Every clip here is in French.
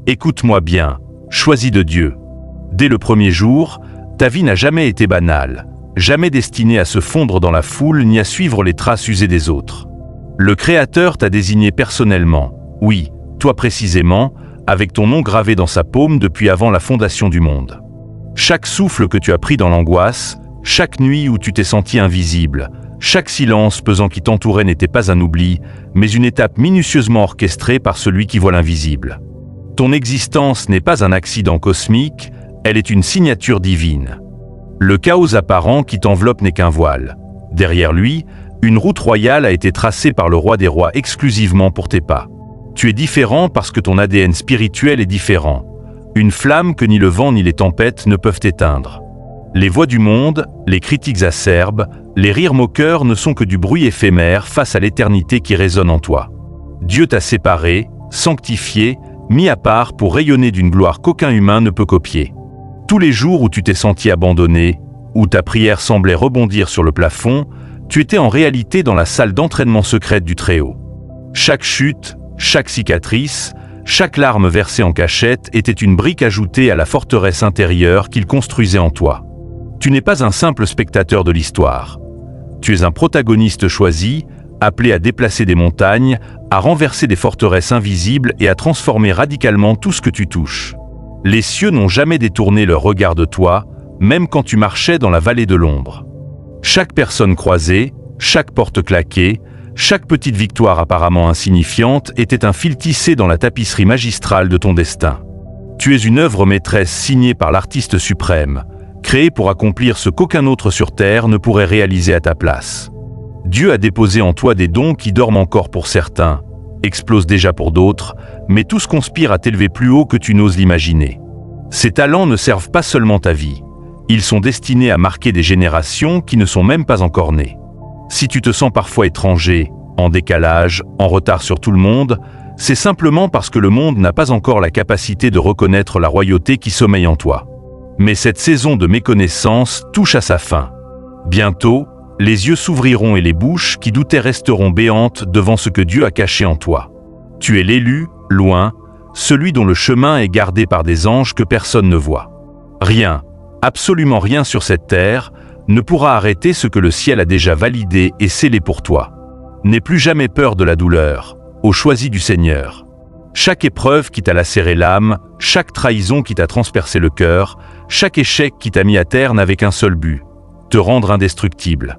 Écoute-moi bien, choisis de Dieu. Dès le premier jour, ta vie n'a jamais été banale, jamais destinée à se fondre dans la foule ni à suivre les traces usées des autres. Le Créateur t'a désigné personnellement, oui, toi précisément, avec ton nom gravé dans sa paume depuis avant la fondation du monde. Chaque souffle que tu as pris dans l'angoisse, chaque nuit où tu t'es senti invisible, chaque silence pesant qui t'entourait n'était pas un oubli, mais une étape minutieusement orchestrée par celui qui voit l'invisible. Ton existence n'est pas un accident cosmique, elle est une signature divine. Le chaos apparent qui t'enveloppe n'est qu'un voile. Derrière lui, une route royale a été tracée par le roi des rois exclusivement pour tes pas. Tu es différent parce que ton ADN spirituel est différent. Une flamme que ni le vent ni les tempêtes ne peuvent éteindre. Les voix du monde, les critiques acerbes, les rires moqueurs ne sont que du bruit éphémère face à l'éternité qui résonne en toi. Dieu t'a séparé, sanctifié, mis à part pour rayonner d'une gloire qu'aucun humain ne peut copier. Tous les jours où tu t'es senti abandonné, où ta prière semblait rebondir sur le plafond, tu étais en réalité dans la salle d'entraînement secrète du Très-Haut. Chaque chute, chaque cicatrice, chaque larme versée en cachette était une brique ajoutée à la forteresse intérieure qu'il construisait en toi. Tu n'es pas un simple spectateur de l'histoire. Tu es un protagoniste choisi, appelé à déplacer des montagnes, à renverser des forteresses invisibles et à transformer radicalement tout ce que tu touches. Les cieux n'ont jamais détourné leur regard de toi, même quand tu marchais dans la vallée de l'ombre. Chaque personne croisée, chaque porte claquée, chaque petite victoire apparemment insignifiante était un fil tissé dans la tapisserie magistrale de ton destin. Tu es une œuvre maîtresse signée par l'artiste suprême, créée pour accomplir ce qu'aucun autre sur terre ne pourrait réaliser à ta place. Dieu a déposé en toi des dons qui dorment encore pour certains, explosent déjà pour d'autres, mais tous conspirent à t'élever plus haut que tu n'oses l'imaginer. Ces talents ne servent pas seulement ta vie, ils sont destinés à marquer des générations qui ne sont même pas encore nées. Si tu te sens parfois étranger, en décalage, en retard sur tout le monde, c'est simplement parce que le monde n'a pas encore la capacité de reconnaître la royauté qui sommeille en toi. Mais cette saison de méconnaissance touche à sa fin. Bientôt, les yeux s'ouvriront et les bouches qui doutaient resteront béantes devant ce que Dieu a caché en toi. Tu es l'élu, loin, celui dont le chemin est gardé par des anges que personne ne voit. Rien, absolument rien sur cette terre, ne pourra arrêter ce que le ciel a déjà validé et scellé pour toi. N'aie plus jamais peur de la douleur, ô choisi du Seigneur. Chaque épreuve qui t'a lacéré l'âme, chaque trahison qui t'a transpercé le cœur, chaque échec qui t'a mis à terre n'avait qu'un seul but, te rendre indestructible.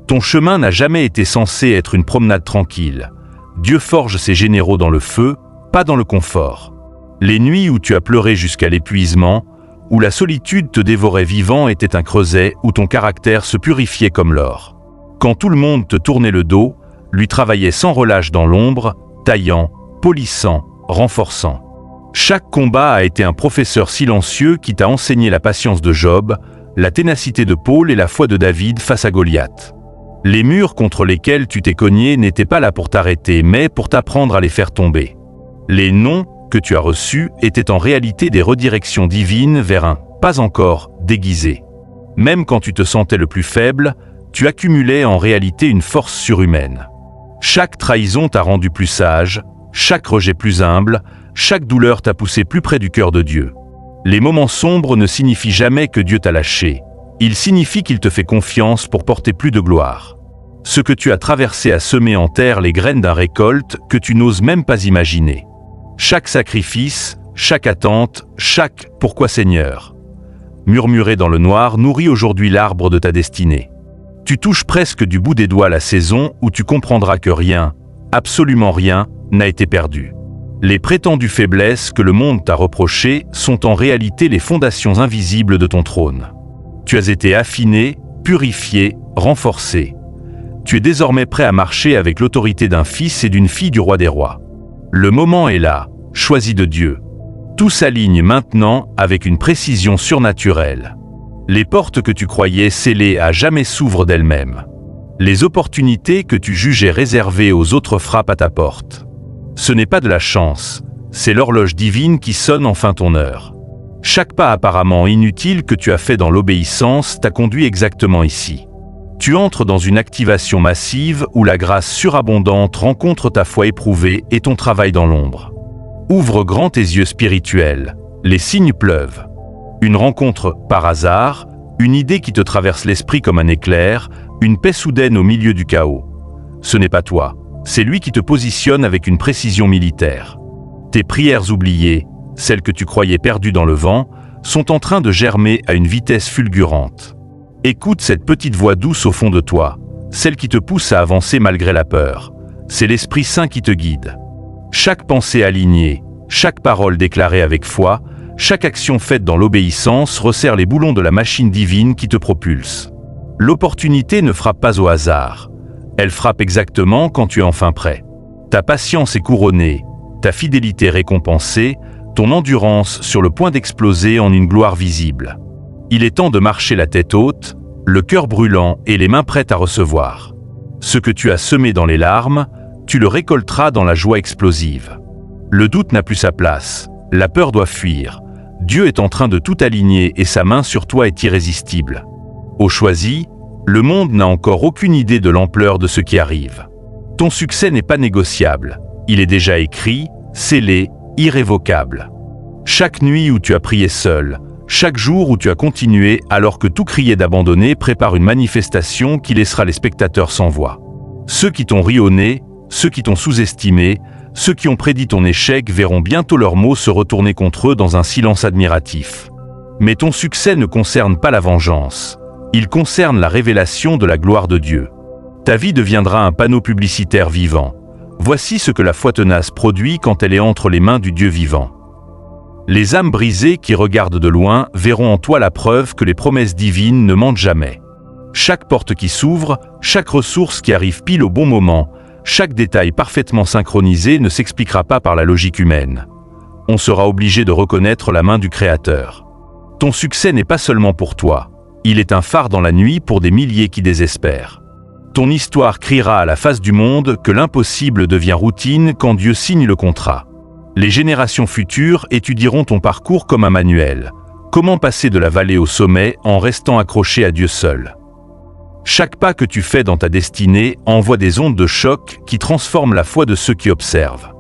Ton chemin n'a jamais été censé être une promenade tranquille. Dieu forge ses généraux dans le feu, pas dans le confort. Les nuits où tu as pleuré jusqu'à l'épuisement, où la solitude te dévorait vivant étaient un creuset où ton caractère se purifiait comme l'or. Quand tout le monde te tournait le dos, lui travaillait sans relâche dans l'ombre, taillant, polissant, renforçant. Chaque combat a été un professeur silencieux qui t'a enseigné la patience de Job, la ténacité de Paul et la foi de David face à Goliath. Les murs contre lesquels tu t'es cogné n'étaient pas là pour t'arrêter, mais pour t'apprendre à les faire tomber. Les noms que tu as reçus étaient en réalité des redirections divines vers un « pas encore » déguisé. Même quand tu te sentais le plus faible, tu accumulais en réalité une force surhumaine. Chaque trahison t'a rendu plus sage, chaque rejet plus humble, chaque douleur t'a poussé plus près du cœur de Dieu. Les moments sombres ne signifient jamais que Dieu t'a lâché. Ils signifient qu'il te fait confiance pour porter plus de gloire. Ce que tu as traversé a semé en terre les graines d'un récolte que tu n'oses même pas imaginer. Chaque sacrifice, chaque attente, chaque « Pourquoi Seigneur ?» murmuré dans le noir nourrit aujourd'hui l'arbre de ta destinée. Tu touches presque du bout des doigts la saison où tu comprendras que rien, absolument rien, n'a été perdu. Les prétendues faiblesses que le monde t'a reprochées sont en réalité les fondations invisibles de ton trône. Tu as été affiné, purifié, renforcé. Tu es désormais prêt à marcher avec l'autorité d'un fils et d'une fille du roi des rois. Le moment est là, choisi de Dieu. Tout s'aligne maintenant avec une précision surnaturelle. Les portes que tu croyais scellées à jamais s'ouvrent d'elles-mêmes. Les opportunités que tu jugeais réservées aux autres frappent à ta porte. Ce n'est pas de la chance, c'est l'horloge divine qui sonne enfin ton heure. Chaque pas apparemment inutile que tu as fait dans l'obéissance t'a conduit exactement ici. Tu entres dans une activation massive où la grâce surabondante rencontre ta foi éprouvée et ton travail dans l'ombre. Ouvre grand tes yeux spirituels, les signes pleuvent. Une rencontre par hasard, une idée qui te traverse l'esprit comme un éclair, une paix soudaine au milieu du chaos. Ce n'est pas toi, c'est lui qui te positionne avec une précision militaire. Tes prières oubliées, celles que tu croyais perdues dans le vent, sont en train de germer à une vitesse fulgurante. Écoute cette petite voix douce au fond de toi, celle qui te pousse à avancer malgré la peur. C'est l'Esprit Saint qui te guide. Chaque pensée alignée, chaque parole déclarée avec foi, chaque action faite dans l'obéissance resserre les boulons de la machine divine qui te propulse. L'opportunité ne frappe pas au hasard. Elle frappe exactement quand tu es enfin prêt. Ta patience est couronnée, ta fidélité récompensée, ton endurance sur le point d'exploser en une gloire visible. Il est temps de marcher la tête haute, le cœur brûlant et les mains prêtes à recevoir. Ce que tu as semé dans les larmes, tu le récolteras dans la joie explosive. Le doute n'a plus sa place, la peur doit fuir. Dieu est en train de tout aligner et sa main sur toi est irrésistible. Au choisi, le monde n'a encore aucune idée de l'ampleur de ce qui arrive. Ton succès n'est pas négociable, il est déjà écrit, scellé, irrévocable. Chaque nuit où tu as prié seul, chaque jour où tu as continué alors que tout criait d'abandonner prépare une manifestation qui laissera les spectateurs sans voix. Ceux qui t'ont ri au nez, ceux qui t'ont sous-estimé, ceux qui ont prédit ton échec verront bientôt leurs mots se retourner contre eux dans un silence admiratif. Mais ton succès ne concerne pas la vengeance, il concerne la révélation de la gloire de Dieu. Ta vie deviendra un panneau publicitaire vivant. Voici ce que la foi tenace produit quand elle est entre les mains du Dieu vivant. Les âmes brisées qui regardent de loin verront en toi la preuve que les promesses divines ne mentent jamais. Chaque porte qui s'ouvre, chaque ressource qui arrive pile au bon moment, chaque détail parfaitement synchronisé ne s'expliquera pas par la logique humaine. On sera obligé de reconnaître la main du Créateur. Ton succès n'est pas seulement pour toi, il est un phare dans la nuit pour des milliers qui désespèrent. Ton histoire criera à la face du monde que l'impossible devient routine quand Dieu signe le contrat. Les générations futures étudieront ton parcours comme un manuel. Comment passer de la vallée au sommet en restant accroché à Dieu seul. Chaque pas que tu fais dans ta destinée envoie des ondes de choc qui transforment la foi de ceux qui observent.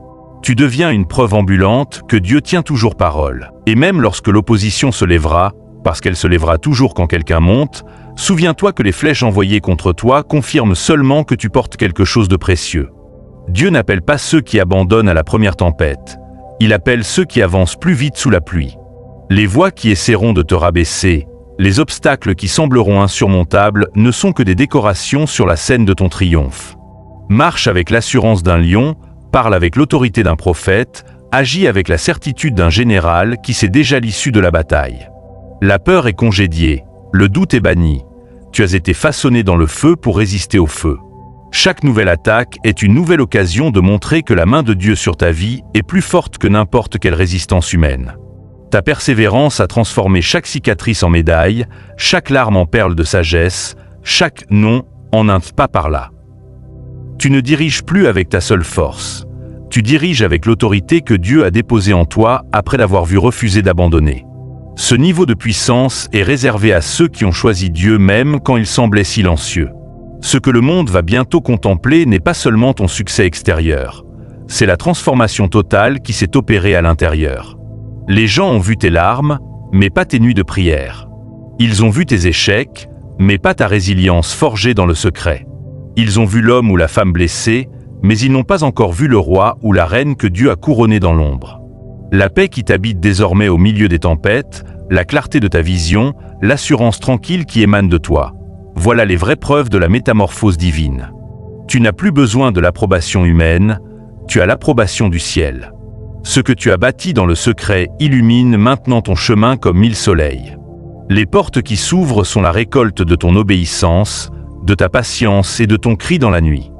Tu deviens une preuve ambulante que Dieu tient toujours parole. Et même lorsque l'opposition se lèvera, parce qu'elle se lèvera toujours quand quelqu'un monte, souviens-toi que les flèches envoyées contre toi confirment seulement que tu portes quelque chose de précieux. Dieu n'appelle pas ceux qui abandonnent à la première tempête. Il appelle ceux qui avancent plus vite sous la pluie. Les voix qui essaieront de te rabaisser, les obstacles qui sembleront insurmontables ne sont que des décorations sur la scène de ton triomphe. Marche avec l'assurance d'un lion, parle avec l'autorité d'un prophète, agis avec la certitude d'un général qui sait déjà l'issue de la bataille. La peur est congédiée, le doute est banni. Tu as été façonné dans le feu pour résister au feu. Chaque nouvelle attaque est une nouvelle occasion de montrer que la main de Dieu sur ta vie est plus forte que n'importe quelle résistance humaine. Ta persévérance a transformé chaque cicatrice en médaille, chaque larme en perle de sagesse, chaque non en un pas par là. Tu ne diriges plus avec ta seule force. Tu diriges avec l'autorité que Dieu a déposée en toi après l'avoir vu refuser d'abandonner. Ce niveau de puissance est réservé à ceux qui ont choisi Dieu même quand il semblait silencieux. Ce que le monde va bientôt contempler n'est pas seulement ton succès extérieur, c'est la transformation totale qui s'est opérée à l'intérieur. Les gens ont vu tes larmes, mais pas tes nuits de prière. Ils ont vu tes échecs, mais pas ta résilience forgée dans le secret. Ils ont vu l'homme ou la femme blessés, mais ils n'ont pas encore vu le roi ou la reine que Dieu a couronné dans l'ombre. La paix qui t'habite désormais au milieu des tempêtes, la clarté de ta vision, l'assurance tranquille qui émane de toi. Voilà les vraies preuves de la métamorphose divine. Tu n'as plus besoin de l'approbation humaine, tu as l'approbation du ciel. Ce que tu as bâti dans le secret illumine maintenant ton chemin comme 1000 soleils. Les portes qui s'ouvrent sont la récolte de ton obéissance, de ta patience et de ton cri dans la nuit.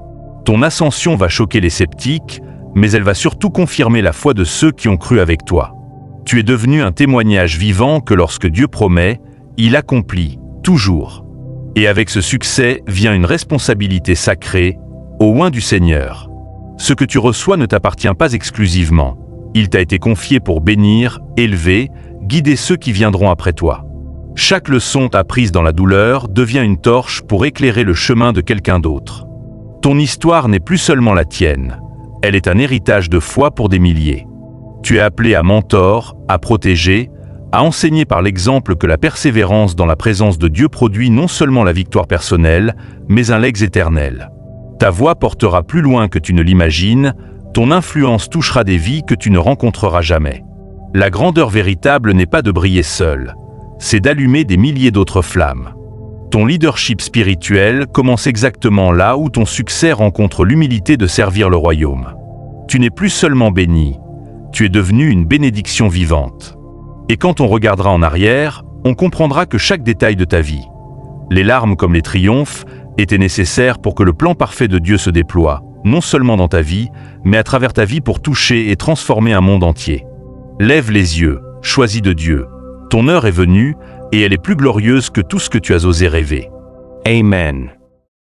Ton ascension va choquer les sceptiques, mais elle va surtout confirmer la foi de ceux qui ont cru avec toi. Tu es devenu un témoignage vivant que lorsque Dieu promet, il accomplit, toujours. Et avec ce succès vient une responsabilité sacrée, au oint du Seigneur. Ce que tu reçois ne t'appartient pas exclusivement. Il t'a été confié pour bénir, élever, guider ceux qui viendront après toi. Chaque leçon apprise dans la douleur devient une torche pour éclairer le chemin de quelqu'un d'autre. Ton histoire n'est plus seulement la tienne, elle est un héritage de foi pour des milliers. Tu es appelé à mentor, à protéger, à enseigner par l'exemple que la persévérance dans la présence de Dieu produit non seulement la victoire personnelle, mais un legs éternel. Ta voix portera plus loin que tu ne l'imagines, ton influence touchera des vies que tu ne rencontreras jamais. La grandeur véritable n'est pas de briller seul, c'est d'allumer des milliers d'autres flammes. Ton leadership spirituel commence exactement là où ton succès rencontre l'humilité de servir le royaume. Tu n'es plus seulement béni, tu es devenu une bénédiction vivante. Et quand on regardera en arrière, on comprendra que chaque détail de ta vie, les larmes comme les triomphes, étaient nécessaires pour que le plan parfait de Dieu se déploie, non seulement dans ta vie, mais à travers ta vie pour toucher et transformer un monde entier. Lève les yeux, choisis de Dieu. Ton heure est venue et elle est plus glorieuse que tout ce que tu as osé rêver. Amen.